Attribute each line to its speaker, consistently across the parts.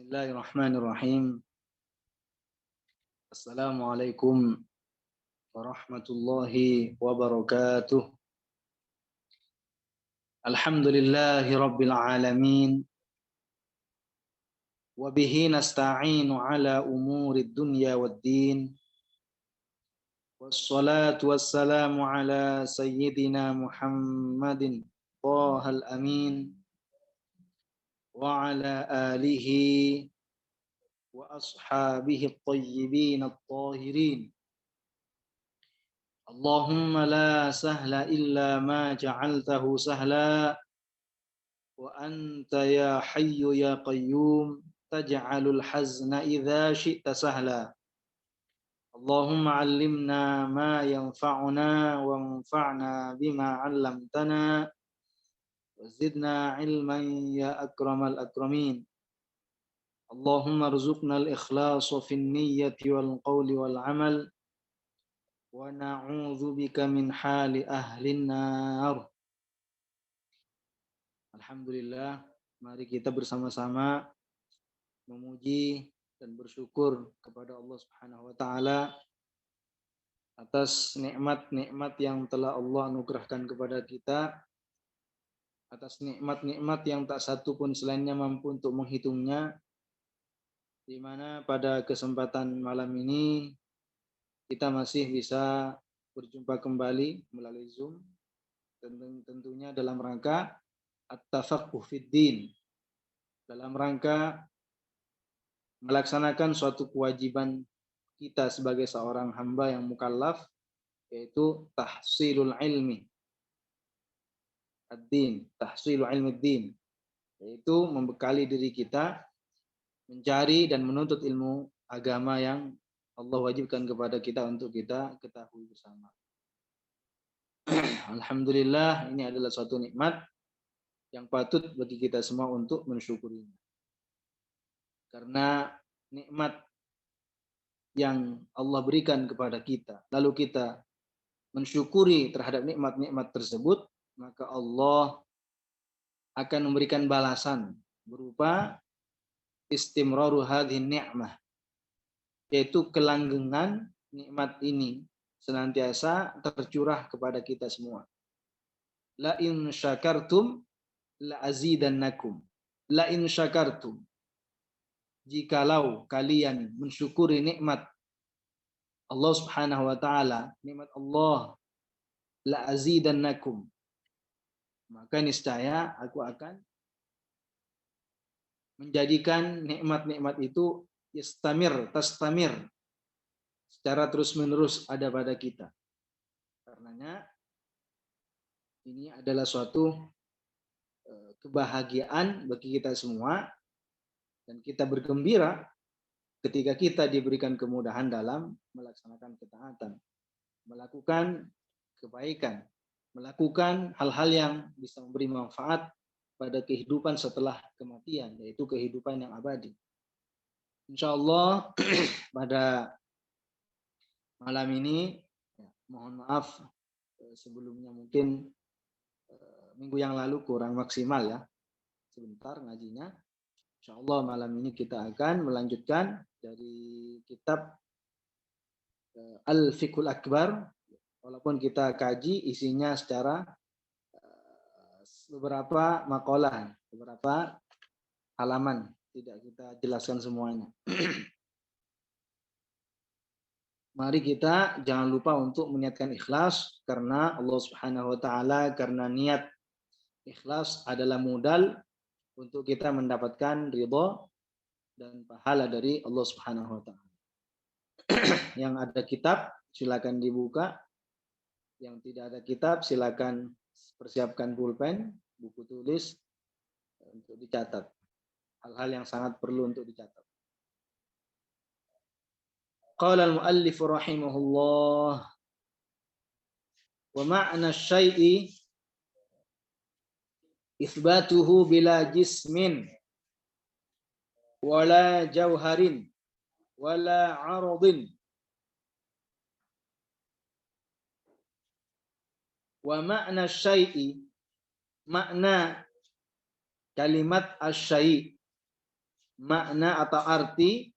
Speaker 1: Bismillahirrahmanirrahim. Assalamualaikum warahmatullahi wabarakatuh. Alhamdulillahi rabbil alamin. Wa bihi nasta'inu ala umuri dunya waddin. Wassalatu wassalamu ala sayyidina Muhammadin Thahal amin. Wa ala alihi wa ashabihi at-tayyibin at-tahirin. Allahumma la sahla illa ma ja'altahu sahla wa anta ya hayyu ya qayyum taj'alul hazna idza syi'ta sahla. Allahumma 'allimna ma yanfa'una wanfa'na bima 'allamtana wa zidna 'ilman ya akramal akramin. Allahumma rzuqna al-ikhlasa fin niyyati wal qawli wal 'amal wa na'udzubika min hali ahlin nar. Alhamdulillah, mari kita bersama-sama memuji dan bersyukur kepada Allah Subhanahu wa taala atas nikmat-nikmat yang telah Allah anugerahkan kepada kita, atas nikmat-nikmat yang tak satu pun selainnya mampu untuk menghitungnya, di mana pada kesempatan malam ini kita masih bisa berjumpa kembali melalui Zoom, tentunya dalam rangka at-tafaqquh fid din, dalam rangka melaksanakan suatu kewajiban kita sebagai seorang hamba yang mukallaf, yaitu tahsilul ilmi ad-din, tahsilul ilmi ad-din, yaitu membekali diri kita mencari dan menuntut ilmu agama yang Allah wajibkan kepada kita untuk kita ketahui bersama. Alhamdulillah, ini adalah suatu nikmat yang patut bagi kita semua untuk mensyukurinya. Karena nikmat yang Allah berikan kepada kita, lalu kita mensyukuri terhadap nikmat-nikmat tersebut, maka Allah akan memberikan balasan berupa istimraru hadhihi ni'mah, yaitu kelanggengan nikmat ini senantiasa tercurah kepada kita semua. La in syakartum la azidannakum. La in syakartum, jikalau kalian mensyukuri nikmat Allah Subhanahu wa taala, nikmat Allah, la azidannakum, maka niscaya aku akan menjadikan nikmat-nikmat itu tastamir secara terus-menerus ada pada kita. Karenanya ini adalah suatu kebahagiaan bagi kita semua, dan kita bergembira ketika kita diberikan kemudahan dalam melaksanakan ketaatan, melakukan kebaikan, melakukan hal-hal yang bisa memberi manfaat pada kehidupan setelah kematian, yaitu kehidupan yang abadi. Insyaallah pada malam ini, mohon maaf sebelumnya mungkin minggu yang lalu kurang maksimal ya, sebentar ngajinya. Insyaallah malam ini kita akan melanjutkan dari kitab Al-Fiqhul Akbar, walaupun kita kaji isinya secara beberapa makalah, beberapa halaman, tidak kita jelaskan semuanya. Mari kita jangan lupa untuk meniatkan ikhlas karena Allah Subhanahu wa taala, karena niat ikhlas adalah modal untuk kita mendapatkan ridha dan pahala dari Allah Subhanahu wa taala. Yang ada kitab silakan dibuka, yang tidak ada kitab silakan persiapkan pulpen, buku tulis untuk dicatat. Hal-hal yang sangat perlu untuk dicatat. Qala al-muallif rahimahullah, wa ma'na syai'i itsbatuhu bila jismin wala jauharin wala 'aradin. Wa ma'na syai'i, makna kalimat asy-syai', makna atau arti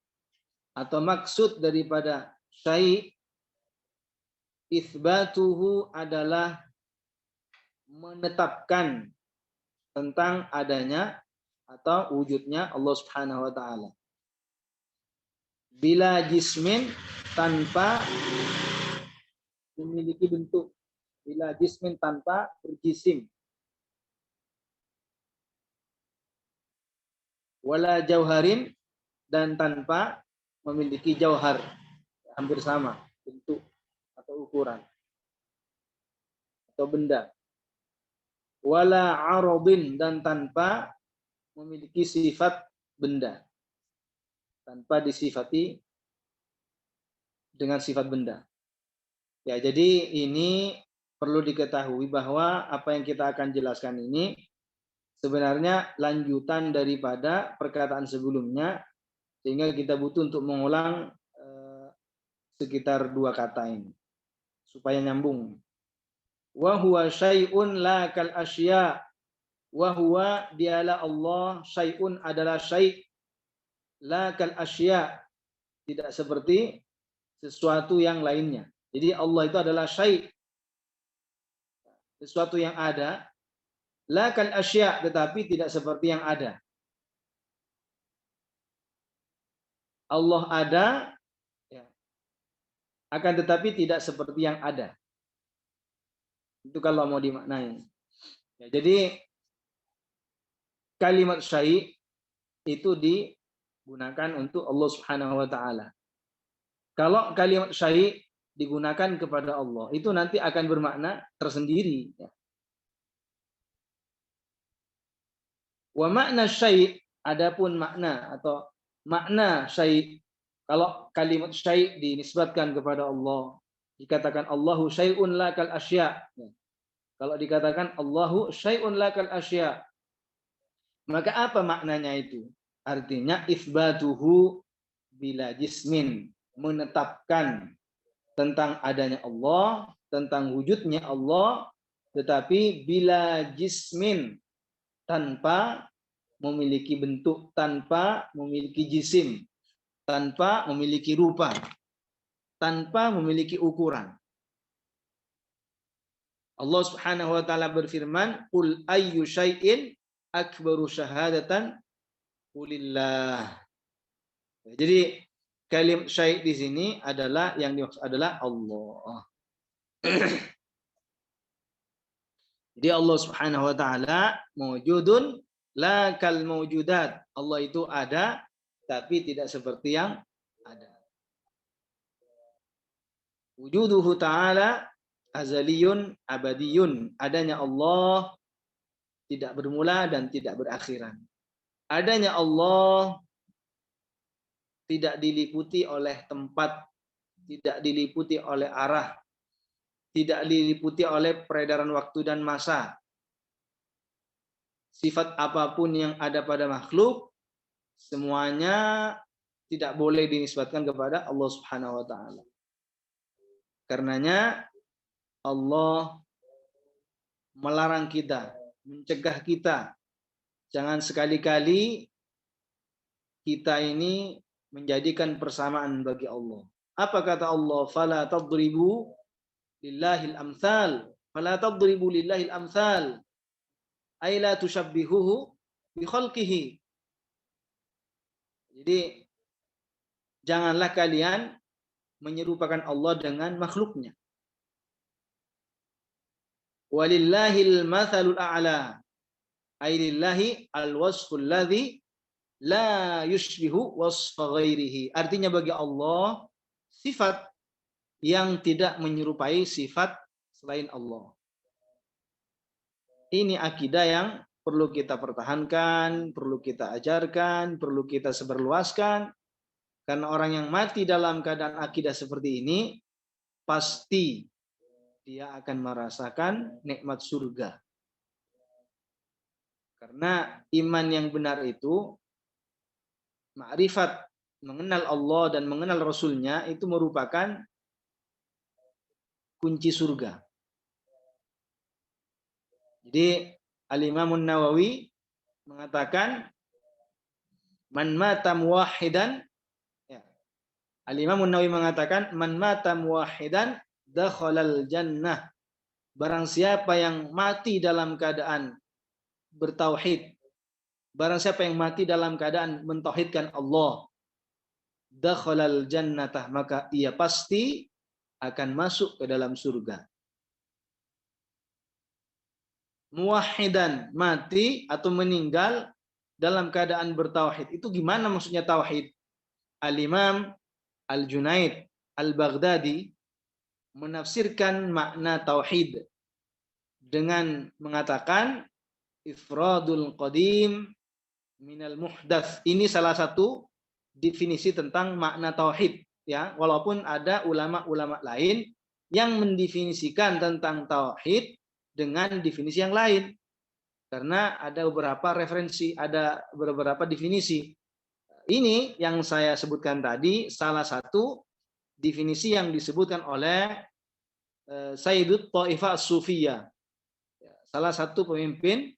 Speaker 1: atau maksud daripada syai' itsbatuhu adalah menetapkan tentang adanya atau wujudnya Allah Subhanahu wa taala. Bila jismin, tanpa memiliki bentuk. Bila jismin, tanpa berjisim. Wala jauharin, dan tanpa memiliki jauhar, hampir sama bentuk atau ukuran atau benda. Wala aradin, dan tanpa memiliki sifat benda, tanpa disifati dengan sifat benda. Ya, jadi ini perlu diketahui bahwa apa yang kita akan jelaskan ini sebenarnya lanjutan daripada perkataan sebelumnya, sehingga kita butuh untuk mengulang sekitar 2 kata ini supaya nyambung. Wa huwa syai'un la kal asya. Wa huwa, dialah Allah, syai'un adalah syai', la kal asya, tidak seperti sesuatu yang lainnya. Jadi Allah itu adalah syai', sesuatu yang ada, la kal asya, tetapi tidak seperti yang ada. Allah ada, ya, akan tetapi tidak seperti yang ada. Itu kalau mau dimaknai. Ya, jadi kalimat syai' itu digunakan untuk Allah Subhanahu wa taala. Kalau kalimat syai' digunakan kepada Allah, itu nanti akan bermakna tersendiri. Ya. Wa makna syai', adapun makna atau makna syai', kalau kalimat syai' dinisbatkan kepada Allah, dikatakan Allahu syai'un la kal asya. Ya. Kalau dikatakan Allahu syai'un la kal asya, maka apa maknanya itu? Artinya itsbatuhu bila jismin, menetapkan tentang adanya Allah, tentang wujudnya Allah, tetapi bila jismin, tanpa memiliki bentuk, tanpa memiliki jisim, tanpa memiliki rupa, tanpa memiliki ukuran. Allah Subhanahu wa taala berfirman, "Qul ayyu syai'in akbaru syahadatan qulillah." Jadi kalimat syai' di sini adalah yang dimaksud adalah Allah. Jadi Allah Subhanahu wa taala mawjudun la kal mawjudat. Allah itu ada tapi tidak seperti yang ada. Wujuduhu ta'ala azaliyun abadiyun. Adanya Allah tidak bermula dan tidak berakhiran. Adanya Allah tidak diliputi oleh tempat, tidak diliputi oleh arah, tidak diliputi oleh peredaran waktu dan masa. Sifat apapun yang ada pada makhluk, semuanya tidak boleh dinisbatkan kepada Allah Subhanahu wa taala. Karenanya Allah melarang kita, mencegah kita, jangan sekali-kali kita ini menjadikan persamaan bagi Allah. Apa kata Allah? Fala tadribu lillahil amsal. Fala tadribu lillahil amsal. Ay la tushabbihuhu bi khalqihi. Jadi janganlah kalian menyerupakan Allah dengan makhluknya. Walillahil matsalul a'la. Ay lillahi al-wasful ladzi la yushbihu wasfa ghairihi. Artinya bagi Allah sifat yang tidak menyerupai sifat selain Allah. Ini akidah yang perlu kita pertahankan, perlu kita ajarkan, perlu kita sebarluaskan. Karena orang yang mati dalam keadaan akidah seperti ini, pasti dia akan merasakan nikmat surga. Karena iman yang benar itu, ma'rifat, mengenal Allah dan mengenal Rasulnya, itu merupakan kunci surga. Jadi Al-Imam Nawawi mengatakan Man mata muwahhidan, ya. Al-Imam An-Nawawi mengatakan man mata muwahhidan dakhalal jannah. Barang siapa yang mati dalam keadaan bertauhid, barang siapa yang mati dalam keadaan mentauhidkan Allah, dakhalal jannatah, maka ia pasti akan masuk ke dalam surga. Muwahhidan, mati atau meninggal dalam keadaan bertauhid. Itu gimana maksudnya tauhid? Al-Imam Al-Junaid Al-Baghdadi menafsirkan makna tauhid dengan mengatakan ifradul qadim minal muhdats. Ini salah satu definisi tentang makna tauhid, ya. Walaupun ada ulama-ulama lain yang mendefinisikan tentang tauhid dengan definisi yang lain. Karena ada beberapa referensi, ada beberapa definisi. Ini yang saya sebutkan tadi salah satu definisi yang disebutkan oleh Sayyidut Taifah As-Sufiyah. Salah satu pemimpin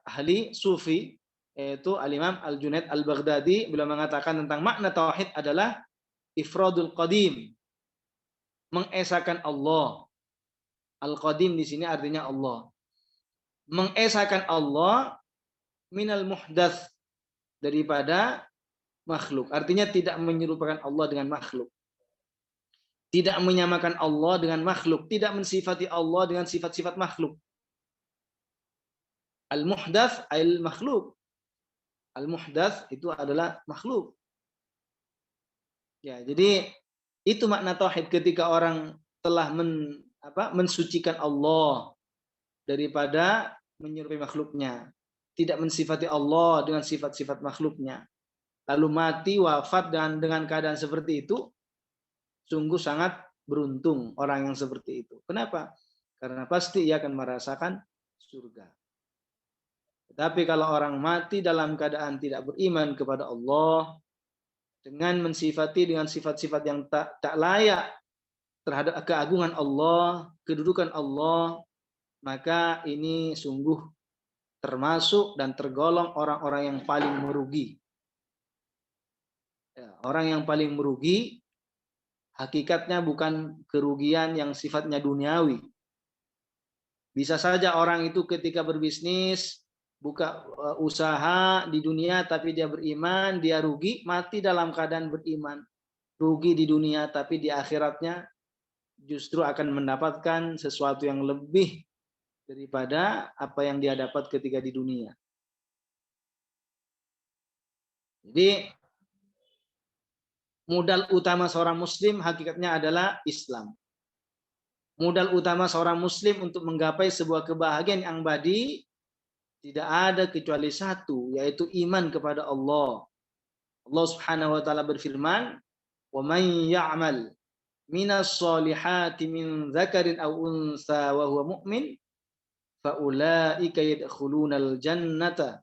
Speaker 1: ahli sufi, yaitu Al-Imam Al-Junaid Al-Baghdadi, beliau mengatakan tentang makna tauhid adalah ifradul qadim, mengesahkan Allah. Al-qadim di sini artinya Allah. Mengesahkan Allah minal muhdats, daripada makhluk. Artinya tidak menyerupakan Allah dengan makhluk. Tidak menyamakan Allah dengan makhluk, tidak mensifati Allah dengan sifat-sifat makhluk. Al-muhdats al-makhluk. Al-muhdats itu adalah makhluk. Ya, jadi itu makna tauhid ketika orang telah mensucikan Allah daripada menyerupai makhluknya, tidak mensifati Allah dengan sifat-sifat makhluknya, lalu mati wafat dan dengan keadaan seperti itu, sungguh sangat beruntung orang yang seperti itu. Kenapa? Karena pasti ia akan merasakan surga. Tetapi kalau orang mati dalam keadaan tidak beriman kepada Allah, dengan mensifati dengan sifat-sifat yang tak layak terhadap keagungan Allah, kedudukan Allah, maka ini sungguh termasuk dan tergolong orang-orang yang paling merugi. Ya, orang yang paling merugi hakikatnya bukan kerugian yang sifatnya duniawi. Bisa saja orang itu ketika berbisnis, buka usaha di dunia tapi dia beriman, dia rugi, mati dalam keadaan beriman. Rugi di dunia tapi di akhiratnya justru akan mendapatkan sesuatu yang lebih daripada apa yang dia dapat ketika di dunia. Jadi modal utama seorang muslim hakikatnya adalah Islam. Modal utama seorang muslim untuk menggapai sebuah kebahagiaan yang abadi tidak ada kecuali satu, yaitu iman kepada Allah. Allah Subhanahu wa taala berfirman, "Wa may ya'mal minas solihati min dzakarin aw unsa wa huwa mu'min fa ulaika yadkhulunal jannata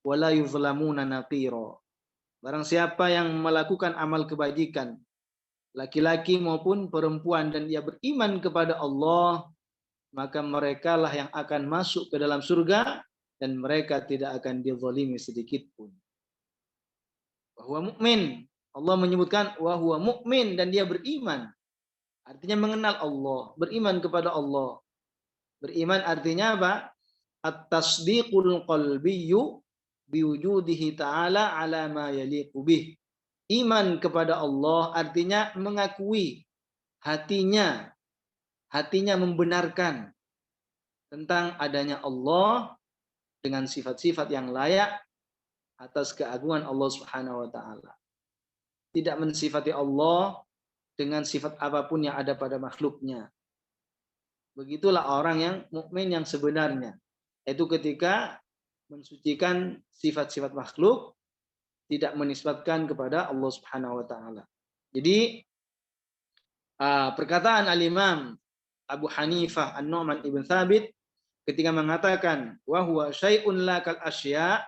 Speaker 1: wa la yuzlamuna naqira." Barang siapa yang melakukan amal kebajikan, laki-laki maupun perempuan, dan dia beriman kepada Allah, maka merekalah yang akan masuk ke dalam surga dan mereka tidak akan dizalimi sedikit pun. Bahwa mukmin, Allah menyebutkan wahwa mukmin, dan dia beriman. Artinya mengenal Allah, beriman kepada Allah. Beriman artinya apa? At-tasdiqul qalbiyyu biwujudihi ta'ala ala ma yaliqu bih. Iman kepada Allah artinya mengakui hatinya membenarkan tentang adanya Allah dengan sifat-sifat yang layak atas keagungan Allah Subhanahu wa taala. Tidak mensifati Allah dengan sifat apapun yang ada pada makhluknya. Begitulah orang yang mukmin yang sebenarnya. Itu ketika mensucikan sifat-sifat makhluk, tidak menisbatkan kepada Allah Subhanahu wa taala. Jadi perkataan Al-Imam Abu Hanifah An-Nu'man ibn Thabit ketika mengatakan wa huwa syai'un la kal asya,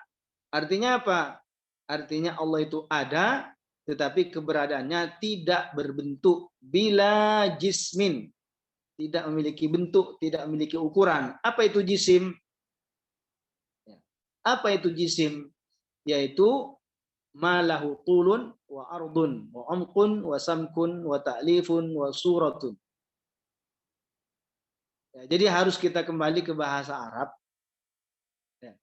Speaker 1: artinya apa? Artinya Allah itu ada tetapi keberadaannya tidak berbentuk, bila jismin, tidak memiliki bentuk, tidak memiliki ukuran. Apa itu jisim? Apa itu jisim? Yaitu ma lahu tulun wa ardun wa umqun wa samkun wa ta'lifun wa suratun. Ya, jadi harus kita kembali ke bahasa Arab. Ya.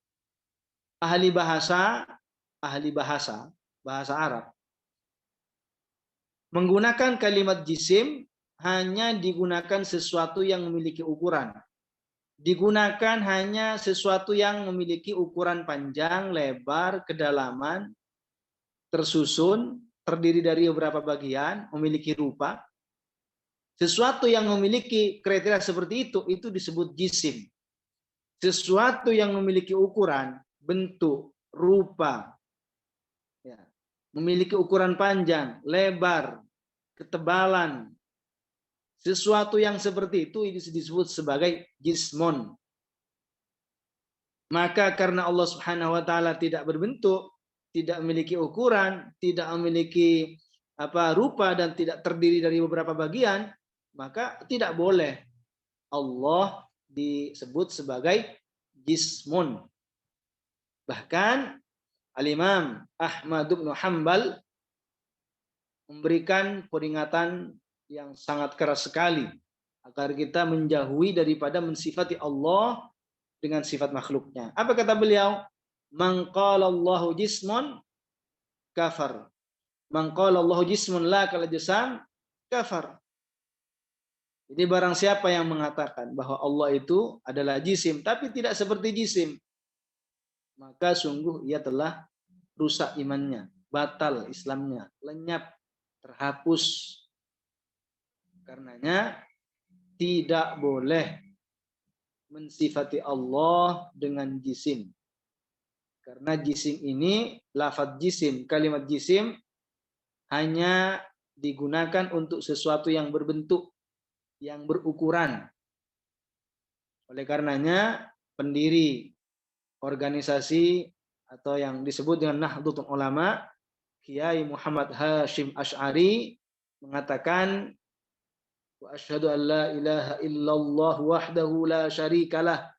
Speaker 1: Ahli bahasa Arab menggunakan kalimat jisim hanya digunakan sesuatu yang memiliki ukuran. Digunakan hanya sesuatu yang memiliki ukuran panjang, lebar, kedalaman, tersusun, terdiri dari beberapa bagian, memiliki rupa. Sesuatu yang memiliki kriteria seperti itu disebut jisim. Sesuatu yang memiliki ukuran, bentuk, rupa, ya, memiliki ukuran panjang, lebar, ketebalan, sesuatu yang seperti itu disebut sebagai jismon. Maka karena Allah Subhanahu wa taala tidak berbentuk, tidak memiliki ukuran, tidak memiliki rupa dan tidak terdiri dari beberapa bagian, maka tidak boleh Allah disebut sebagai jismun. Bahkan Al-Imam Ahmad bin Hanbal memberikan peringatan yang sangat keras sekali agar kita menjauhi daripada mensifati Allah dengan sifat makhluknya. Apa kata beliau? Man qala Allahu jismun kafar. Man qala Allahu jismun la kal jasam kafar. Jadi barang siapa yang mengatakan bahwa Allah itu adalah jisim tapi tidak seperti jisim, maka sungguh ia telah rusak imannya, batal Islamnya, lenyap, terhapus. Karenanya tidak boleh mensifati Allah dengan jisim. Karena jisim ini, lafaz jisim, kalimat jisim hanya digunakan untuk sesuatu yang berbentuk, yang berukuran. Oleh karenanya pendiri organisasi atau yang disebut dengan Nahdlatul Ulama, Kiai Muhammad Hashim Asy'ari mengatakan, wa asyhadu an la ilaha illallah wahdahu la syarikalah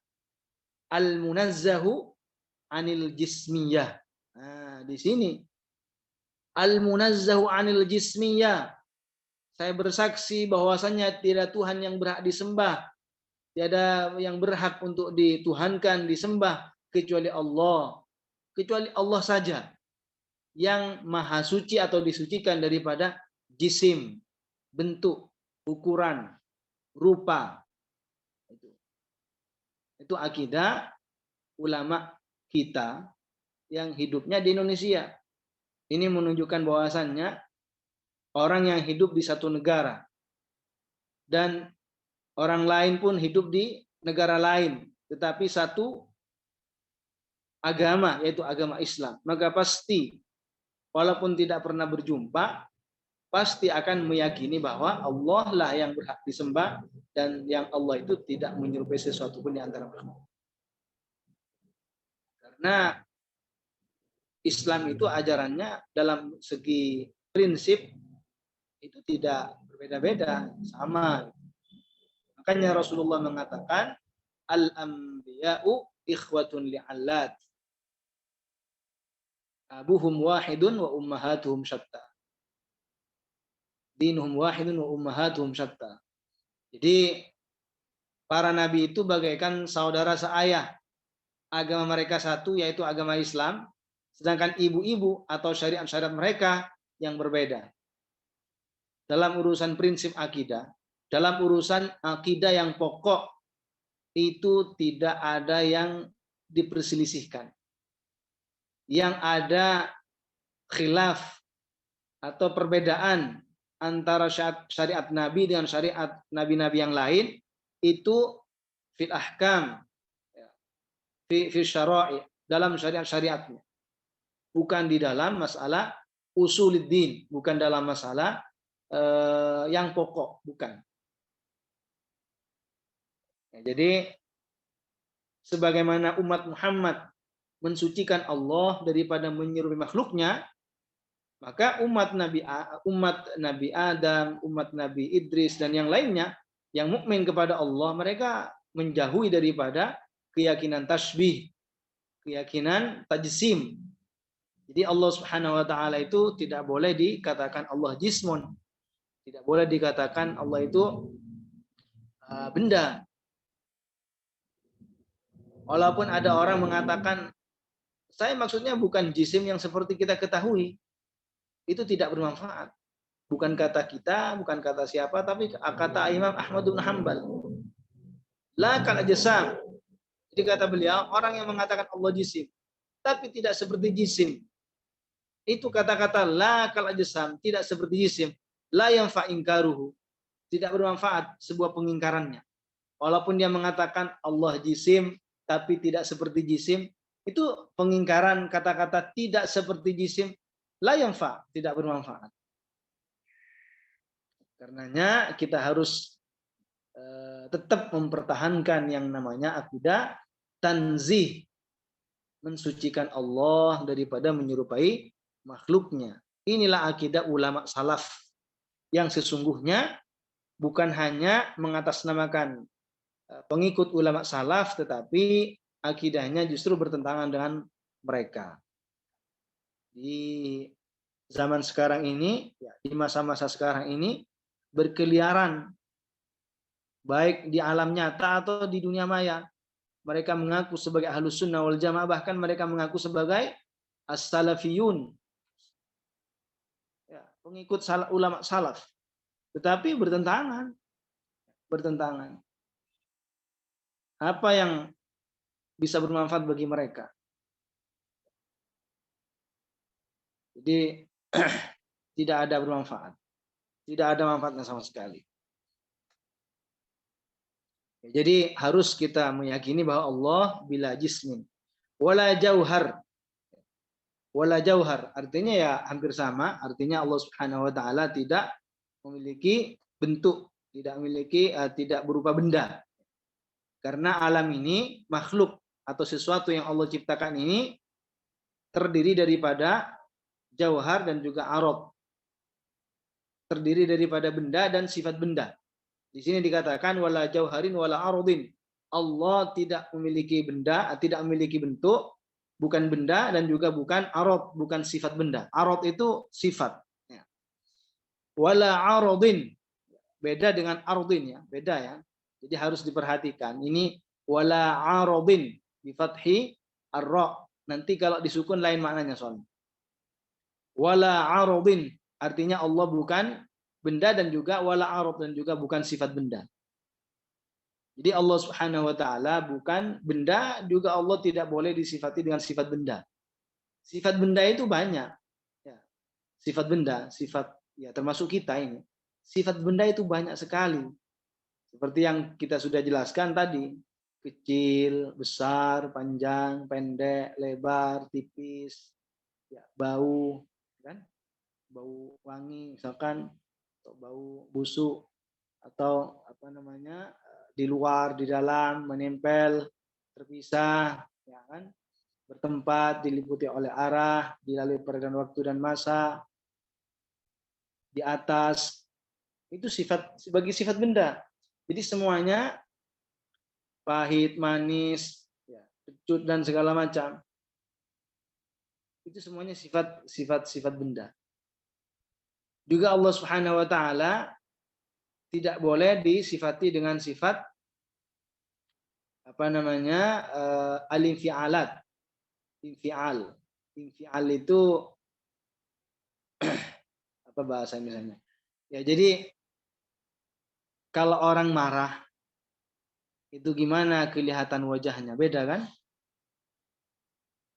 Speaker 1: al-munazzahu anil jismiyah. Nah, di sini al-munazzahu anil jismiyah. Saya bersaksi bahwasanya tidak Tuhan yang berhak disembah, tiada yang berhak untuk dituhankan, disembah kecuali Allah. Kecuali Allah saja yang maha suci atau disucikan daripada jisim, bentuk, ukuran, rupa. Itu akidah ulama kita yang hidupnya di Indonesia. Ini menunjukkan bahwasannya orang yang hidup di satu negara dan orang lain pun hidup di negara lain, tetapi satu agama, yaitu agama Islam, maka pasti walaupun tidak pernah berjumpa, pasti akan meyakini bahwa Allah lah yang berhak disembah dan yang Allah itu tidak menyerupai sesuatu pun di antara makhluk. Karena Islam itu ajarannya dalam segi prinsip itu tidak berbeda-beda, sama. Makanya Rasulullah mengatakan al-anbiya'u ikhwatun li'allat. Abuhum wahidun wa ummahatuhum syatta. Dinuhum wahidun wa ummahatuhum syatta. Jadi para nabi itu bagaikan saudara seayah. Agama mereka satu, yaitu agama Islam, sedangkan ibu-ibu atau syariat-syariat mereka yang berbeda. Dalam urusan prinsip akidah, dalam urusan akidah yang pokok, itu tidak ada yang diperselisihkan. Yang ada khilaf atau perbedaan antara syariat Nabi dengan syariat Nabi-Nabi yang lain, itu fil ahkam, fi syara'i, dalam syariat-syariatnya. Bukan di dalam masalah usuluddin, bukan dalam masalah yang pokok, bukan. Ya, jadi sebagaimana umat Muhammad mensucikan Allah daripada menyerupai makhluknya, maka umat Nabi Adam, umat Nabi Idris dan yang lainnya yang mukmin kepada Allah, mereka menjauhi daripada keyakinan tasbih, keyakinan tajsim. Jadi Allah Subhanahu wa taala itu tidak boleh dikatakan Allah jismun. Tidak boleh dikatakan Allah itu benda. Walaupun ada orang mengatakan, saya maksudnya bukan jisim yang seperti kita ketahui. Itu tidak bermanfaat. Bukan kata kita, bukan kata siapa, tapi kata Imam Ahmad bin Hanbal. La kal ajsam. Jadi kata beliau, orang yang mengatakan Allah jisim, tapi tidak seperti jisim. Itu kata-kata la kal ajsam, tidak seperti jisim. La yanfa ingkaruhu. Tidak bermanfaat sebuah pengingkarannya. Walaupun dia mengatakan Allah jisim, tapi tidak seperti jisim, itu pengingkaran kata-kata tidak seperti jisim, la yanfa, tidak bermanfaat. Karenanya kita harus tetap mempertahankan yang namanya akidah tanzih, mensucikan Allah daripada menyerupai makhluknya. Inilah akidah ulama salaf yang sesungguhnya bukan hanya mengatasnamakan pengikut ulama salaf, tetapi akidahnya justru bertentangan dengan mereka. Di zaman sekarang ini, di masa-masa sekarang ini, berkeliaran baik di alam nyata atau di dunia maya. Mereka mengaku sebagai ahlus sunnah wal jamaah, bahkan mereka mengaku sebagai as-salafiyun, pengikut ulama salaf. Tetapi bertentangan. Apa yang bisa bermanfaat bagi mereka? Jadi tidak ada bermanfaat. Tidak ada manfaatnya sama sekali. Jadi harus kita meyakini bahwa Allah bila jismin wala jauhar. Wala jauhar artinya ya hampir sama, artinya Allah Subhanahu wa taala tidak memiliki bentuk, tidak berupa benda. Karena alam ini makhluk atau sesuatu yang Allah ciptakan ini terdiri daripada jauhar dan juga arad. Terdiri daripada benda dan sifat benda. Di sini dikatakan wala jauharin wala aradin. Allah tidak memiliki benda, tidak memiliki bentuk, bukan benda dan juga bukan arad, bukan sifat benda. Arad itu sifat. Wala aradin. Beda dengan ardin ya, beda ya. Jadi harus diperhatikan. Ini wala aradin bi fathi ar-ra. Nanti kalau disukun lain maknanya soalnya. Wala aradin artinya Allah bukan benda dan juga wala arad dan juga bukan sifat benda. Jadi Allah Subhanahu wa taala bukan benda, juga Allah tidak boleh disifati dengan sifat benda. Sifat benda itu banyak. Ya. Sifat benda, sifat ya termasuk kita ini. Sifat benda itu banyak sekali. Seperti yang kita sudah jelaskan tadi, kecil, besar, panjang, pendek, lebar, tipis, ya, bau, kan? Bau wangi misalkan, atau bau busuk, atau apa namanya, di luar, di dalam, menempel, terpisah, ya kan? Bertempat, diliputi oleh arah, dilalui peredaran waktu dan masa, di atas, itu sifat sebagai sifat benda. Jadi semuanya pahit, manis, ya, kecut dan segala macam, itu semuanya sifat benda. Juga Allah Subhanahu wa taala tidak boleh disifati dengan sifat apa namanya al-infialat. Infial itu apa bahasa misalnya? Ya, jadi kalau orang marah itu gimana kelihatan wajahnya? Beda kan?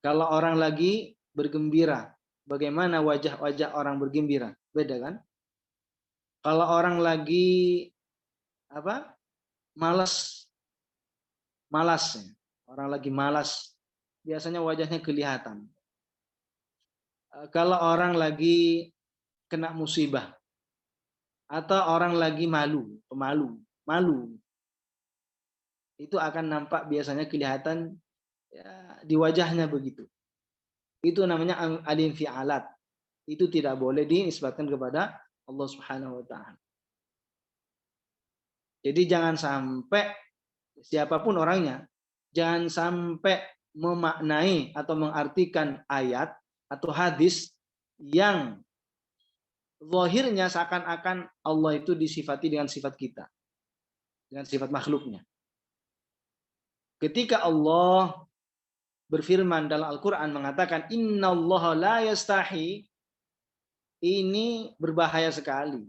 Speaker 1: Kalau orang lagi bergembira, bagaimana wajah-wajah orang bergembira? Beda kan? Kalau orang lagi apa? Malas. Orang lagi malas, biasanya wajahnya kelihatan. Kalau orang lagi kena musibah atau orang lagi malu, itu akan nampak biasanya kelihatan ya, di wajahnya begitu. Itu namanya al-infialat. Itu tidak boleh dinisbatkan kepada Allah Subhanahu wa taala. Jadi jangan sampai siapapun orangnya, jangan sampai memaknai atau mengartikan ayat atau hadis yang zahirnya seakan-akan Allah itu disifati dengan sifat kita, dengan sifat makhluknya. Ketika Allah berfirman dalam Al-Quran mengatakan innallaha la yastahi, ini berbahaya sekali.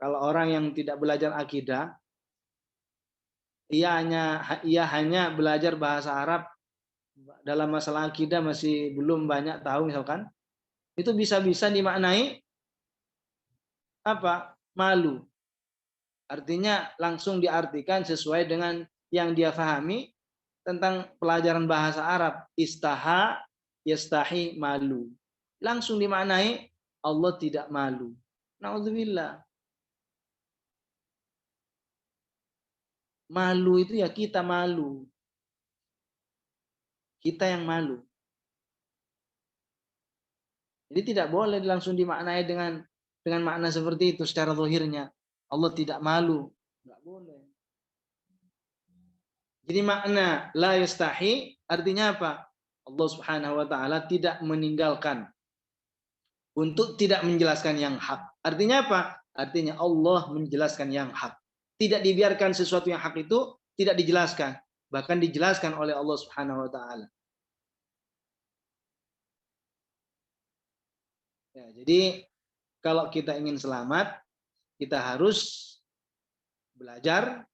Speaker 1: Kalau orang yang tidak belajar akidah, ia hanya belajar bahasa Arab, dalam masalah akidah masih belum banyak tahu misalkan, itu bisa-bisa dimaknai apa? Malu. Artinya langsung diartikan sesuai dengan yang dia pahami tentang pelajaran bahasa Arab. Istaha, yastahi, malu. Langsung dimaknai Allah tidak malu. Na'udzubillah. Malu itu ya kita malu. Kita yang malu. Jadi tidak boleh langsung dimaknai dengan makna seperti itu secara zahirnya. Allah tidak malu. Enggak boleh. Jadi makna la yastahi artinya apa? Allah Subhanahu wa taala tidak meninggalkan untuk tidak menjelaskan yang hak. Artinya apa? Artinya Allah menjelaskan yang hak. Tidak dibiarkan sesuatu yang hak itu tidak dijelaskan, bahkan dijelaskan oleh Allah Subhanahu wa taala. Ya, jadi kalau kita ingin selamat, kita harus belajar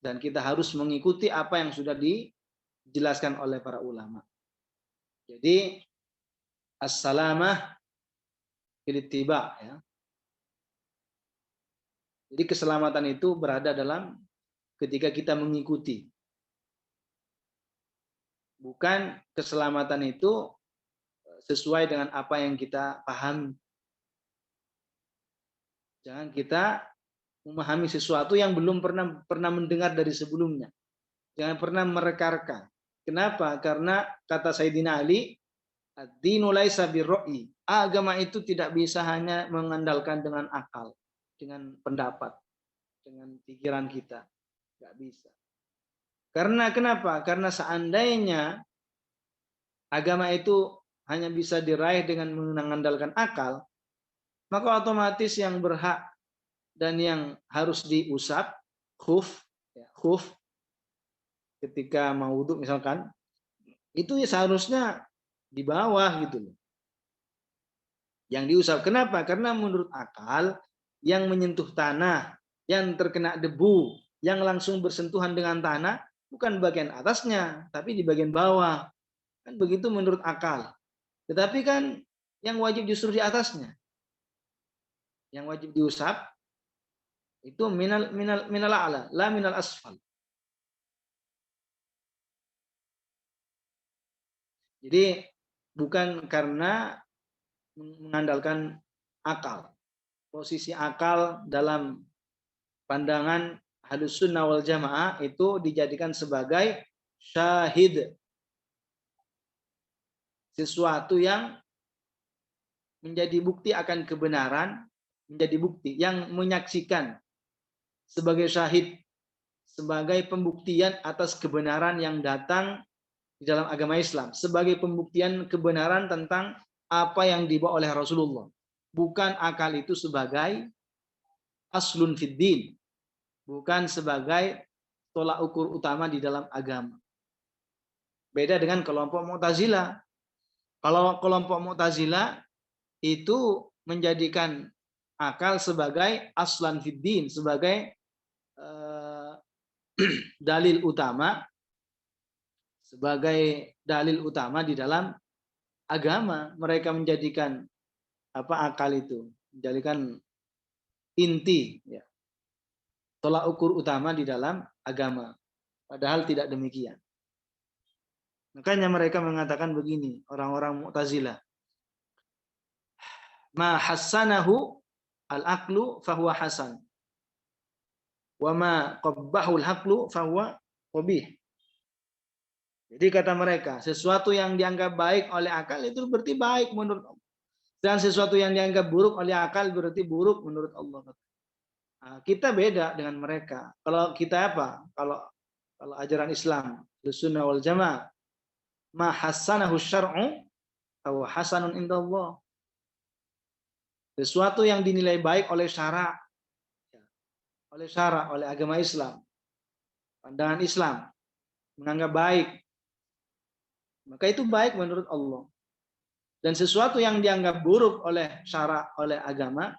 Speaker 1: dan kita harus mengikuti apa yang sudah dijelaskan oleh para ulama. Jadi as-salamah fil ittiba, ya. Jadi keselamatan itu berada dalam ketika kita mengikuti. Bukan keselamatan itu sesuai dengan apa yang kita pahami. Jangan kita memahami sesuatu yang belum pernah mendengar dari sebelumnya. Jangan pernah mereka-reka. Kenapa? Karena kata Sayyidina Ali, ad-dinu laisa birra'i. Agama itu tidak bisa hanya mengandalkan dengan akal, dengan pendapat, dengan pikiran kita. Enggak bisa. Karena kenapa? Karena seandainya agama itu hanya bisa diraih dengan mengandalkan akal, maka otomatis yang berhak dan yang harus diusap khuf, ya, khuf ketika mau wudhu misalkan, itu ya seharusnya di bawah gitu loh. Yang diusap. Kenapa? Karena menurut akal yang menyentuh tanah, yang terkena debu, yang langsung bersentuhan dengan tanah bukan bagian atasnya, tapi di bagian bawah. Kan begitu menurut akal. Tetapi kan yang wajib justru di atasnya. Yang wajib diusap itu minal a'la, la minal asfal. Jadi bukan karena mengandalkan akal. Posisi akal dalam pandangan Ahlus Sunnah wal Jamaah itu dijadikan sebagai syahid. Sesuatu yang menjadi bukti akan kebenaran, menjadi bukti yang menyaksikan sebagai syahid, sebagai pembuktian atas kebenaran yang datang di dalam agama Islam, sebagai pembuktian kebenaran tentang apa yang dibawa oleh Rasulullah. Bukan akal itu sebagai aslun fid din, bukan sebagai tolak ukur utama di dalam agama. Beda dengan kelompok Mu'tazilah. Kalau kelompok Mu'tazilah itu menjadikan akal sebagai aslan fid din, sebagai dalil utama, sebagai dalil utama di dalam agama. Mereka menjadikan akal itu menjadikan inti, ya, tolak ukur utama di dalam agama. Padahal tidak demikian. Makanya mereka mengatakan begini, orang-orang Mu'tazilah. Ma hassanahu al-aqlu fahuwa hasan. Wa ma qabbahu al-aqlu fahuwa qabih. Jadi kata mereka, sesuatu yang dianggap baik oleh akal itu berarti baik menurut Allah. Dan sesuatu yang dianggap buruk oleh akal berarti buruk menurut Allah. Nah, kita beda dengan mereka. Kalau kita apa? Kalau ajaran Islam, Sunnah wal Jamaah, ma hassanahu syar'u aw hasanun indallah. Sesuatu yang dinilai baik oleh syara, oleh agama Islam, pandangan Islam, menganggap baik, maka itu baik menurut Allah. Dan sesuatu yang dianggap buruk oleh syara, oleh agama,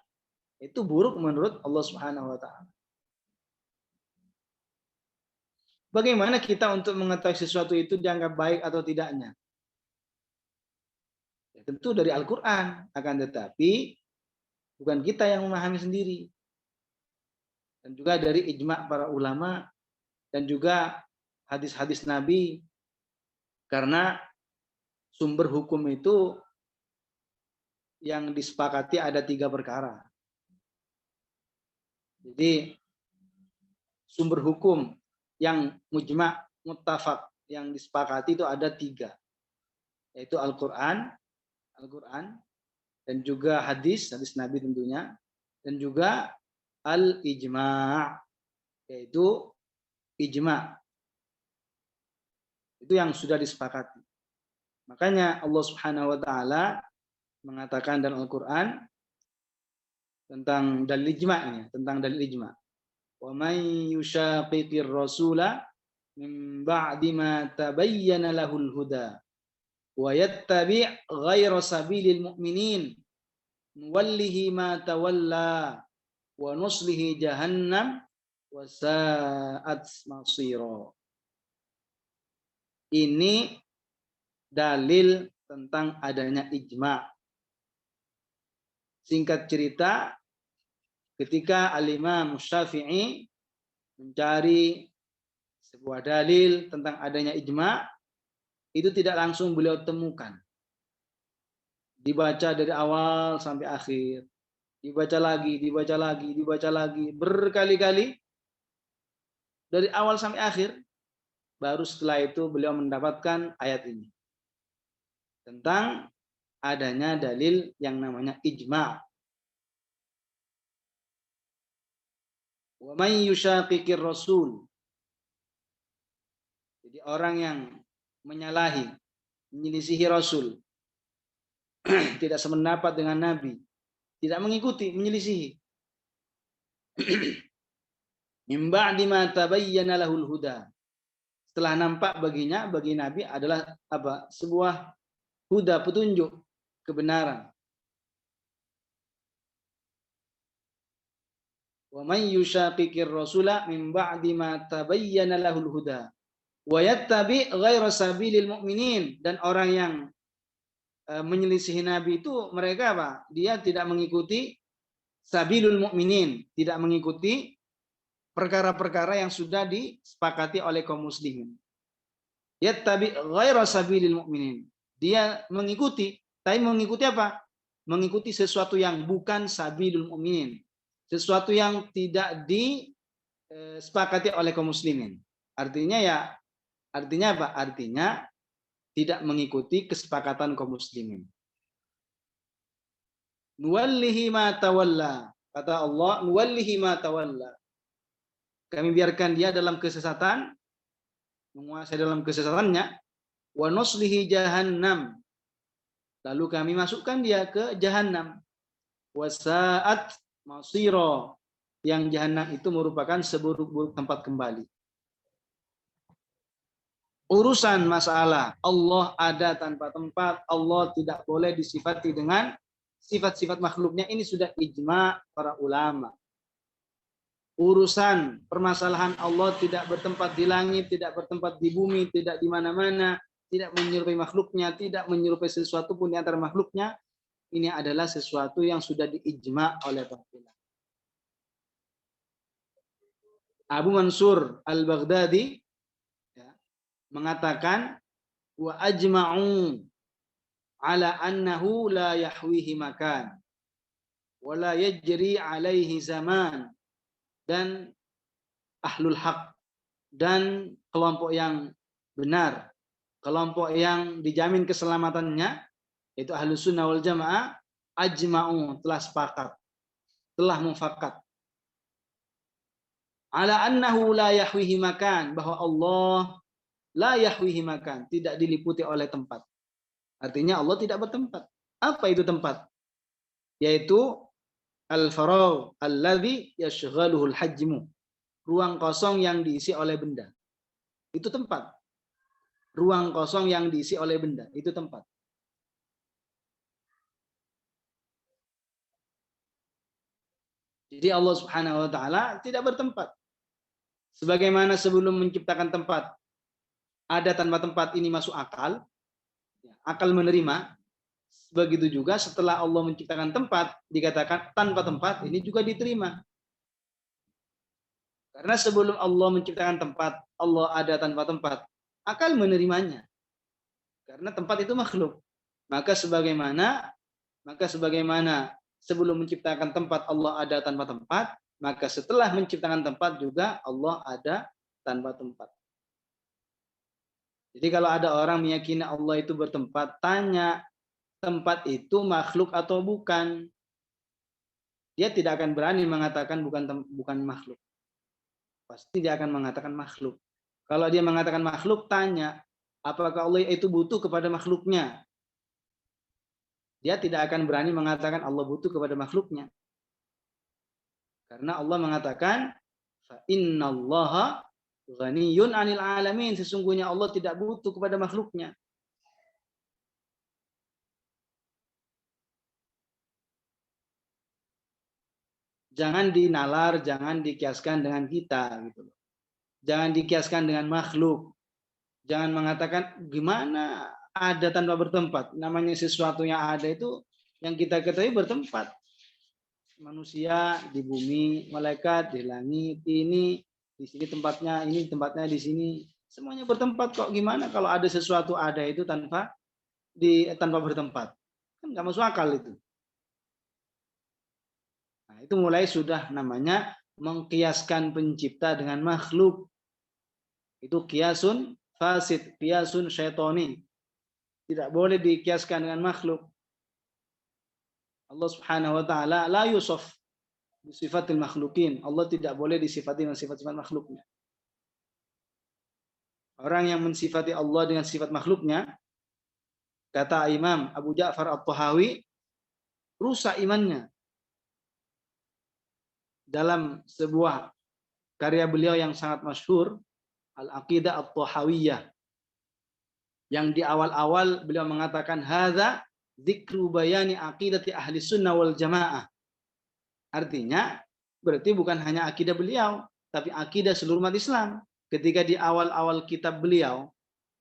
Speaker 1: itu buruk menurut Allah Subhanahu wa taala. Bagaimana kita untuk mengetahui sesuatu itu dianggap baik atau tidaknya? Ya, tentu dari Al-Qur'an, akan tetapi bukan kita yang memahami sendiri. Dan juga dari ijma' para ulama dan juga hadis-hadis Nabi, karena sumber hukum itu yang disepakati ada 3 perkara. Jadi sumber hukum yang mujma', muttafaq, yang disepakati itu ada 3, yaitu Al-Quran dan juga hadis Nabi tentunya, dan juga al-ijma', yaitu ijma'. Itu yang sudah disepakati. Makanya Allah Subhanahu wa taala mengatakan dalam Al-Quran tentang dalil ijma', tentang dalil ijma'. Wa may yushaqiqir rasula min ba'di ma tabayyana lahul huda wa yattabi' ghayra sabilil mu'minin nuwallihi ma tawalla wa nuslihi jahannam wa sa'at masira. Ini dalil tentang adanya ijma'. Singkat cerita, ketika Al-Imam Syafi'i mencari sebuah dalil tentang adanya ijma', itu tidak langsung beliau temukan. Dibaca dari awal sampai akhir, dibaca lagi, berkali-kali dari awal sampai akhir, baru setelah itu beliau mendapatkan ayat ini tentang adanya dalil yang namanya ijma'. Wa may yushaqiqir rasul. Jadi orang yang menyalahi, menyelisihi Rasul, tidak sependapat dengan Nabi, tidak mengikuti, menyelisihi. Min ba'di ma tabayyana lahul huda. Setelah nampak baginya, bagi Nabi adalah apa? Sebuah huda, petunjuk, kebenaran. Wa may yushaqiqir rasula min ba'di ma tabayyana lahul huda wa yattabi' ghayra sabilil mu'minin. Dan orang yang menyelisihi Nabi itu mereka apa? Dia tidak mengikuti sabilul mu'minin, tidak mengikuti perkara-perkara yang sudah disepakati oleh kaum muslimin. Yattabi' ghayra sabilil mu'minin. Dia mengikuti, tapi mengikuti apa? Mengikuti sesuatu yang bukan sabilul mu'minin. Sesuatu yang tidak disepakati oleh kaum muslimin. Artinya apa? Artinya tidak mengikuti kesepakatan kaum muslimin. Nuwallihi ma tawalla. Kata Allah, nuwallihi ma tawalla. Kami biarkan dia dalam kesesatan, menguasai dalam kesesatannya. Wa nuslihi jahannam. Lalu kami masukkan dia ke jahannam. Wa sa'at masira. Yang jahannam itu merupakan seburuk-buruk tempat kembali. Urusan masalah Allah ada tanpa tempat, Allah tidak boleh disifati dengan sifat-sifat makhluknya, ini sudah ijma' para ulama. Urusan permasalahan Allah tidak bertempat di langit, tidak bertempat di bumi, tidak di mana-mana, tidak menyerupai makhluknya, tidak menyerupai sesuatu pun di antara makhluknya, ini adalah sesuatu yang sudah diijma' oleh para ulama. Abu Mansur Al-Baghdadi mengatakan wa ajma'u ala annahu la yahwihi makan wa la yajri alaihi zaman. Dan ahlul haq dan kelompok yang benar, kelompok yang dijamin keselamatannya, yaitu ahlus sunnah wal jamaah, ajma'u, telah sepakat, telah mufakat ala annahu la yahwihi makan, bahwa Allah la yahwihi makan, tidak diliputi oleh tempat. Artinya Allah tidak bertempat. Apa itu tempat? Yaitu al-faragh alladzi yashghaluhu al-hajmu. Ruang kosong yang diisi oleh benda. Itu tempat. Ruang kosong yang diisi oleh benda. Itu tempat. Jadi Allah Subhanahu wa taala tidak bertempat. Sebagaimana sebelum menciptakan tempat, ada tanpa tempat ini masuk akal, akal menerima. Begitu juga setelah Allah menciptakan tempat, dikatakan tanpa tempat, ini juga diterima. Karena sebelum Allah menciptakan tempat, Allah ada tanpa tempat, akal menerimanya. Karena tempat itu makhluk. Maka sebagaimana sebelum menciptakan tempat Allah ada tanpa tempat, maka setelah menciptakan tempat juga Allah ada tanpa tempat. Jadi kalau ada orang meyakini Allah itu bertempat, tanya tempat itu makhluk atau bukan. Dia tidak akan berani mengatakan bukan makhluk. Pasti dia akan mengatakan makhluk. Kalau dia mengatakan makhluk, tanya apakah Allah itu butuh kepada makhluknya. Dia tidak akan berani mengatakan Allah butuh kepada makhluknya. Karena Allah mengatakan, fa innallaha ghaniyun 'anil 'alamin. Sesungguhnya Allah tidak butuh kepada makhluknya. Jangan dinalar, jangan dikiaskan dengan kita gitu. Jangan dikiaskan dengan makhluk. Jangan mengatakan gimana ada tanpa bertempat. Namanya sesuatu yang ada itu yang kita ketahui bertempat. Manusia di bumi, malaikat di langit, ini di sini tempatnya, ini tempatnya di sini. Semuanya bertempat kok. Gimana kalau ada sesuatu ada itu tanpa bertempat? Kan nggak masuk akal itu. Nah, itu mulai sudah namanya mengkiaskan pencipta dengan makhluk. Itu kiasun fasid, kiasun syaitoni. Tidak boleh dikiaskan dengan makhluk. Allah Subhanahu wa taala la yusaf sifatil makhlukin. Allah tidak boleh disifati dengan sifat-sifat makhluknya. Orang yang mensifati Allah dengan sifat makhluknya, kata Imam Abu Ja'far At-Tahawi, rusak imannya. Dalam sebuah karya beliau yang sangat masyhur, Al-Aqidah At-Tahawiyah, yang di awal-awal beliau mengatakan hadza dzikru bayani aqidati ahli sunnah wal jamaah. Artinya berarti bukan hanya akidah beliau, tapi akidah seluruh umat Islam. Ketika di awal-awal kitab beliau,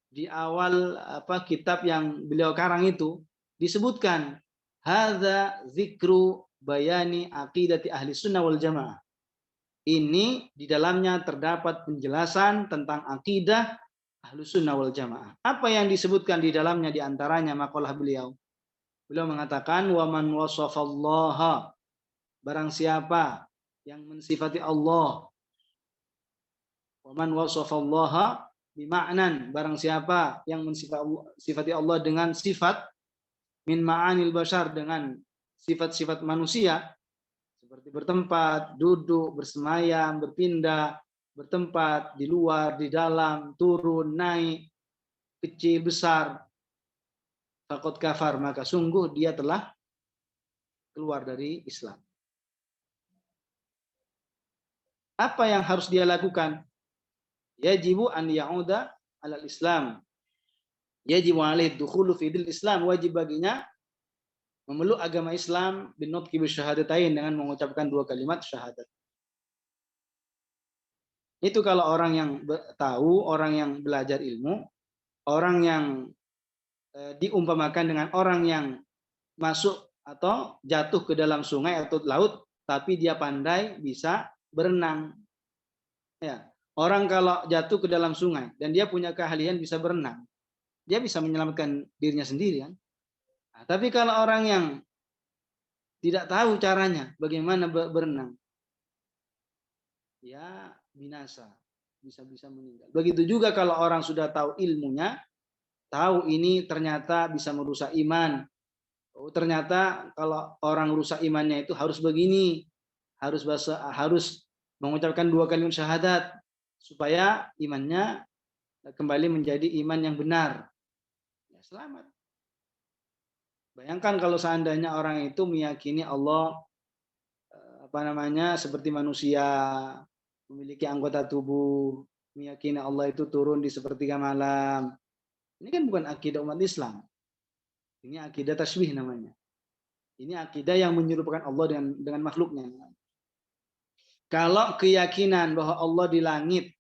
Speaker 1: di awal kitab yang beliau karang itu disebutkan hadza dzikru bayani aqidati ahli sunnah wal jamaah. Ini di dalamnya terdapat penjelasan tentang akidah Ahlus Sunnah wal Jamaah. Apa yang disebutkan di dalamnya di antaranya makalah beliau? Beliau mengatakan wa man wasafallaha, barang siapa yang mensifati Allah. Wa man wasafallaha bima'nan, barang siapa yang mensifati Allah dengan sifat min ma'anil bashar, dengan sifat-sifat manusia seperti bertempat, duduk, bersemayam, berpindah, bertempat, di luar, di dalam, turun, naik, kecil, besar, faqad kafar, maka sungguh dia telah keluar dari Islam. Apa yang harus dia lakukan? Yajibu an ya'uda alal Islam. Yajibu alaihi dukhulu fi dil Islam. Wajib baginya memeluk agama Islam binutqi bisyahadatain, dengan mengucapkan dua kalimat syahadat. Itu kalau orang yang tahu, orang yang belajar ilmu, orang yang diumpamakan dengan orang yang masuk atau jatuh ke dalam sungai atau laut, tapi dia pandai bisa berenang. Ya, orang kalau jatuh ke dalam sungai dan dia punya keahlian bisa berenang, dia bisa menyelamatkan dirinya sendiri kan. Nah, tapi kalau orang yang tidak tahu caranya bagaimana berenang, ya binasa, bisa meninggal. Begitu juga kalau orang sudah tahu ilmunya, tahu ini ternyata bisa merusak iman. Oh, ternyata kalau orang rusak imannya itu harus begini, harus mengucapkan dua kalimat syahadat supaya imannya kembali menjadi iman yang benar. Ya, selamat. Bayangkan kalau seandainya orang itu meyakini Allah seperti manusia, memiliki anggota tubuh, meyakini Allah itu turun di sepertiga malam. Ini kan bukan akidah umat Islam. Ini akidah tasbih namanya. Ini akidah yang menyerupakan Allah dengan makhluknya. Kalau keyakinan bahwa Allah di langit,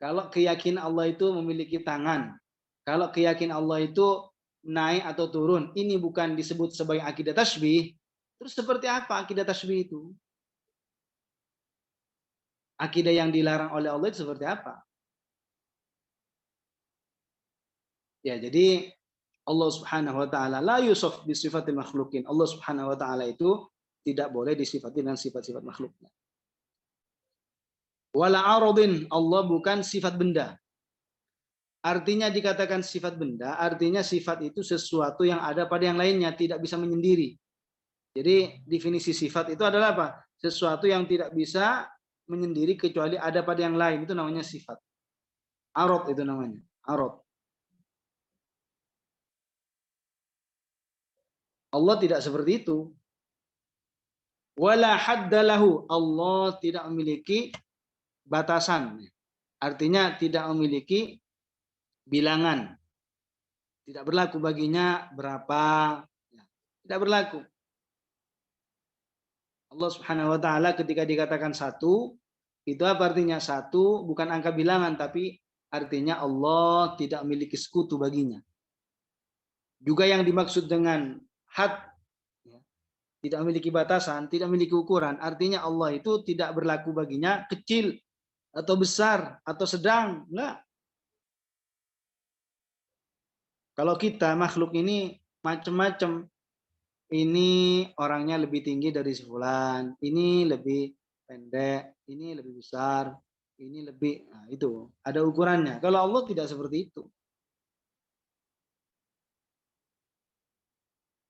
Speaker 1: kalau keyakinan Allah itu memiliki tangan, kalau keyakinan Allah itu naik atau turun, ini bukan disebut sebagai akidah tasbih, terus seperti apa akidah tasbih itu? Akidah yang dilarang oleh Allah itu seperti apa? Ya, jadi Allah Subhanahu wa taala la yusaf bi sifatil makhlukin. Allah Subhanahu wa taala itu tidak boleh disifati dengan sifat-sifat makhluknya. Wala aradin, Allah bukan sifat benda. Artinya dikatakan sifat benda, artinya sifat itu sesuatu yang ada pada yang lainnya, tidak bisa menyendiri. Jadi definisi sifat itu adalah apa? Sesuatu yang tidak bisa menyendiri kecuali ada pada yang lain, itu namanya sifat. Arad itu namanya, arad. Allah tidak seperti itu. Wala haddalahu, Allah tidak memiliki batasan. Artinya tidak memiliki bilangan. Tidak berlaku baginya berapa. Tidak berlaku. Allah Subhanahu wa taala ketika dikatakan satu, itu apa artinya? Satu bukan angka bilangan, tapi artinya Allah tidak memiliki sekutu baginya. Juga yang dimaksud dengan had, tidak memiliki batasan, tidak memiliki ukuran, artinya Allah itu tidak berlaku baginya kecil atau besar atau sedang, enggak. Kalau kita makhluk ini macam-macam, ini orangnya lebih tinggi dari si fulan, ini lebih pendek, ini lebih besar, ini lebih, nah itu ada ukurannya. Kalau Allah tidak seperti itu.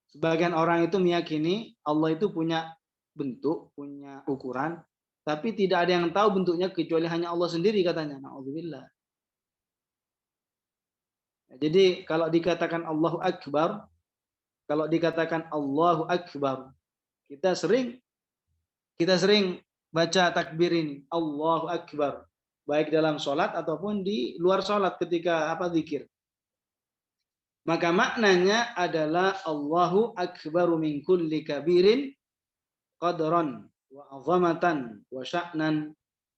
Speaker 1: Sebagian orang itu meyakini Allah itu punya bentuk, punya ukuran, tapi tidak ada yang tahu bentuknya kecuali hanya Allah sendiri katanya. Na'udzubillah. Jadi kalau dikatakan Allahu Akbar, kalau dikatakan Allahu Akbar, kita sering baca takbir ini, Allahu Akbar, baik dalam sholat ataupun di luar sholat ketika zikir. Maka maknanya adalah Allahu Akbaru min kulli kabirin qadran wa azamatan wa sya'nan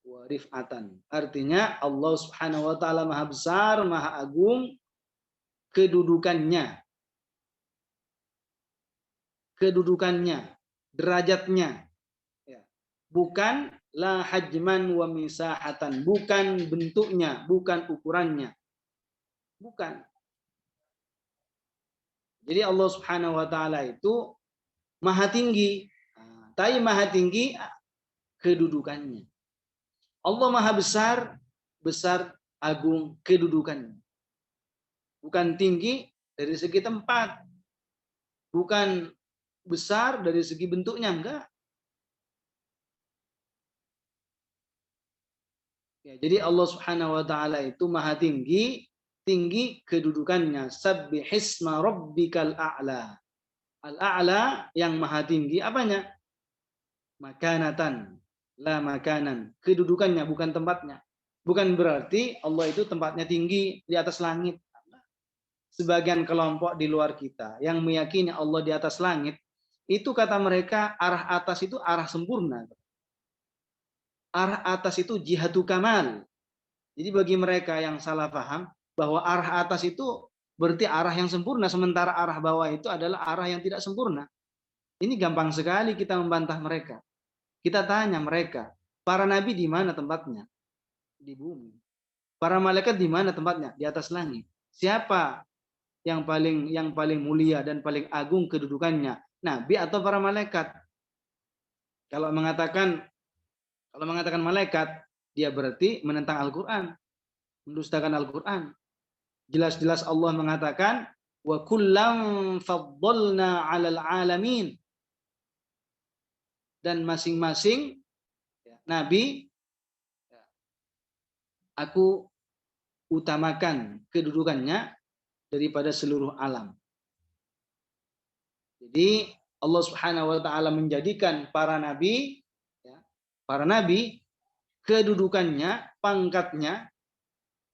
Speaker 1: wa rif'atan. Artinya Allah Subhanahu wa taala Maha besar, Maha agung kedudukannya, derajatnya. Ya. Bukan la hajman wa misahatan, bukan bentuknya, bukan ukurannya. Bukan. Jadi Allah Subhanahu wa taala itu maha tinggi. Tapi maha tinggi kedudukannya. Allah maha besar, besar agung kedudukannya. Bukan tinggi dari segi tempat. Bukan besar dari segi bentuknya, enggak. Ya, jadi Allah Subhanahu wa taala itu maha tinggi, tinggi kedudukannya. Sabbihisma rabbikal a'la. Al-a'la yang maha tinggi apanya? Makanatan, la makanan. Kedudukannya bukan tempatnya. Bukan berarti Allah itu tempatnya tinggi di atas langit. Sebagian kelompok di luar kita yang meyakini Allah di atas langit, itu kata mereka arah atas itu arah sempurna. Arah atas itu jihadu kamal. Jadi bagi mereka yang salah paham bahwa arah atas itu berarti arah yang sempurna, sementara arah bawah itu adalah arah yang tidak sempurna. Ini gampang sekali kita membantah mereka. Kita tanya mereka, para nabi di mana tempatnya? Di bumi. Para malaikat di mana tempatnya? Di atas langit. Siapa yang paling mulia dan paling agung kedudukannya? Nabi atau para malaikat? Kalau mengatakan malaikat, dia berarti menentang Al-Qur'an, mendustakan Al-Qur'an. Jelas-jelas Allah mengatakan wa kullam faddalna 'alal 'alamin. Dan masing-masing nabi aku utamakan kedudukannya daripada seluruh alam. Jadi Allah Subhanahu wa taala menjadikan para nabi, ya, para nabi kedudukannya, pangkatnya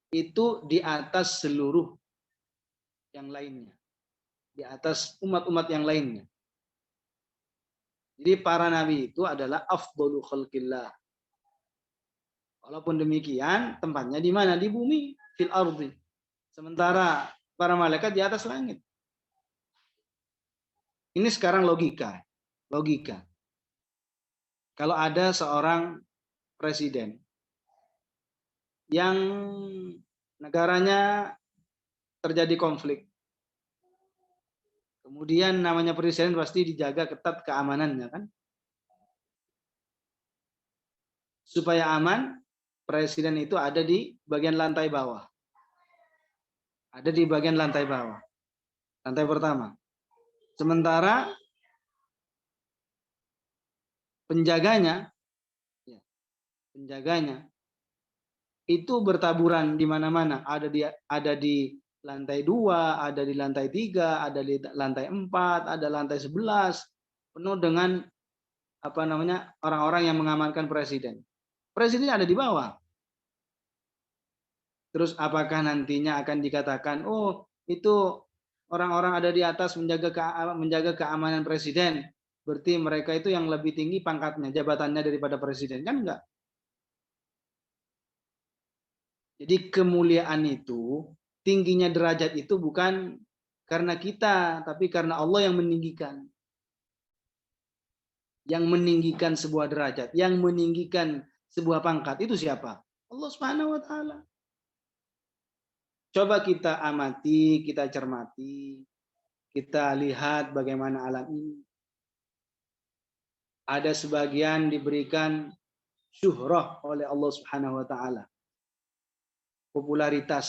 Speaker 1: itu di atas seluruh yang lainnya, di atas umat-umat yang lainnya. Jadi para nabi itu adalah afdalu khalqillah. Walaupun demikian, tempatnya di mana? Di bumi, fil ardi. Sementara para malaikat di atas langit. Ini sekarang logika. Logika. Kalau ada seorang presiden yang negaranya terjadi konflik, kemudian namanya presiden pasti dijaga ketat keamanannya kan? Supaya aman, presiden itu ada di bagian lantai bawah. Ada di bagian lantai bawah. Lantai pertama. Sementara penjaganya, ya, penjaganya itu bertaburan di mana-mana. Ada di lantai 2, ada di lantai 3, ada di lantai 4, ada lantai 11, penuh dengan apa namanya orang-orang yang mengamankan presiden. Presiden ada di bawah. Terus apakah nantinya akan dikatakan, oh itu orang-orang ada di atas menjaga keamanan presiden, berarti mereka itu yang lebih tinggi pangkatnya, jabatannya daripada presiden, kan enggak? Jadi kemuliaan itu, tingginya derajat itu bukan karena kita, tapi karena Allah yang meninggikan. Yang meninggikan sebuah derajat, yang meninggikan sebuah pangkat, itu siapa? Allah Subhanahu wa taala. Coba kita amati, kita cermati, kita lihat bagaimana alam ini. Ada sebagian diberikan syuhrah oleh Allah Subhanahu wa taala. Popularitas,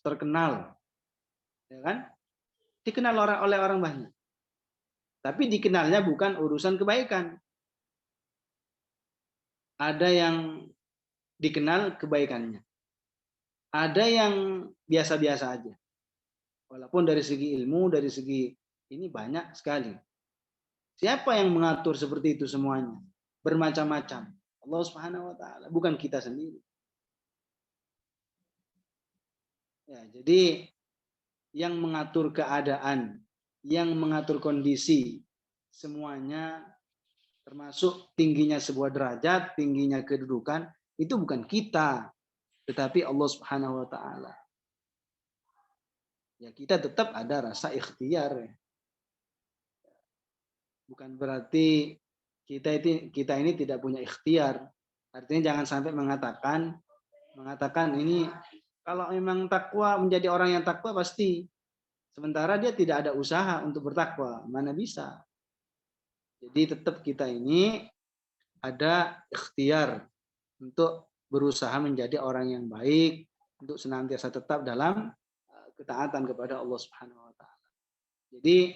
Speaker 1: terkenal. Ya kan? Dikenal oleh orang banyak. Tapi dikenalnya bukan urusan kebaikan. Ada yang dikenal kebaikannya. Ada yang biasa-biasa aja. Walaupun dari segi ilmu, dari segi ini banyak sekali. Siapa yang mengatur seperti itu semuanya? Bermacam-macam. Allah Subhanahu wa taala, bukan kita sendiri. Ya, jadi yang mengatur keadaan, yang mengatur kondisi, semuanya termasuk tingginya sebuah derajat, tingginya kedudukan, itu bukan kita, tetapi Allah Subhanahu wa taala. Ya kita tetap ada rasa ikhtiar. Bukan berarti kita ini tidak punya ikhtiar. Artinya jangan sampai mengatakan ini kalau memang takwa, menjadi orang yang takwa pasti. Sementara dia tidak ada usaha untuk bertakwa, mana bisa. Jadi tetap kita ini ada ikhtiar untuk berusaha menjadi orang yang baik, untuk senantiasa tetap dalam ketaatan kepada Allah Subhanahu wa taala. Jadi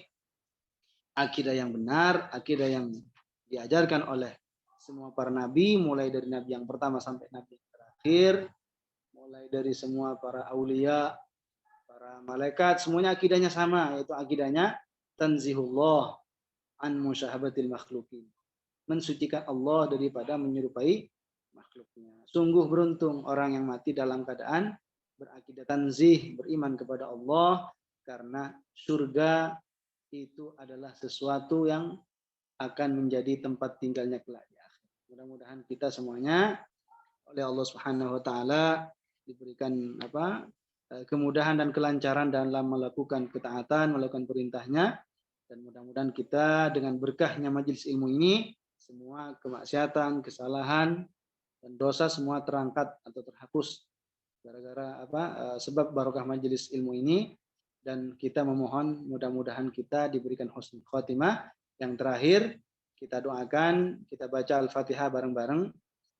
Speaker 1: akidah yang benar, akidah yang diajarkan oleh semua para nabi, mulai dari nabi yang pertama sampai nabi yang terakhir, mulai dari semua para aulia, para malaikat, semuanya akidahnya sama, yaitu akidahnya tanzihullah an musyahabatil makhlukin. Mensucikan Allah daripada menyerupai makhluknya. Sungguh beruntung orang yang mati dalam keadaan berakidah tanzih, beriman kepada Allah, karena surga itu adalah sesuatu yang akan menjadi tempat tinggalnya kelak di akhir. Mudah-mudahan kita semuanya oleh Allah Subhanahu wa taala diberikan kemudahan dan kelancaran dalam melakukan ketaatan, melakukan perintahnya, dan mudah-mudahan kita dengan berkahnya majelis ilmu ini semua kemaksiatan, kesalahan dan dosa semua terangkat atau terhapus gara-gara sebab barokah majelis ilmu ini, dan kita memohon mudah-mudahan kita diberikan husnul khotimah. Yang terakhir kita doakan, kita baca Al-Fatihah bareng-bareng,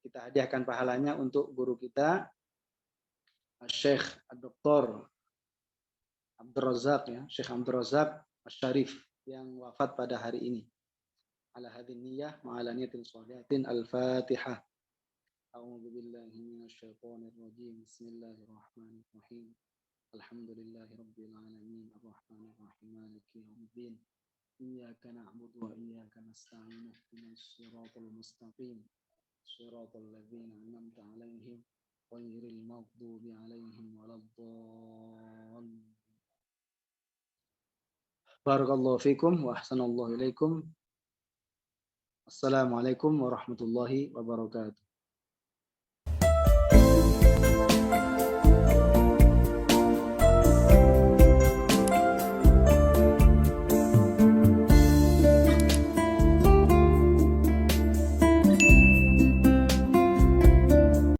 Speaker 1: kita hadiahkan pahalanya untuk guru kita Syekh Dr. Abdul Razak, ya, Syekh Abdul Razak Asy-Syarif yang wafat pada hari ini. Ala hadin niyah ma'ala niyatin shalihatin. Al-Fatihah. A'udzu billahi minasyaitonir rajim. Bismillahirrahmanirrahim. Alhamdulillahirabbil alamin arrahmanirrahim maliki yaumiddin.
Speaker 2: إياك نعبد وإياك نستعين اهدنا الصراط المستقيم صراط الذين أنعمت عليهم غير المغضوب عليهم ولا الضالين.
Speaker 1: Barakallahu fikum wa ahsanallahu ilaikum. Assalamualaikum warahmatullahi wabarakatuh.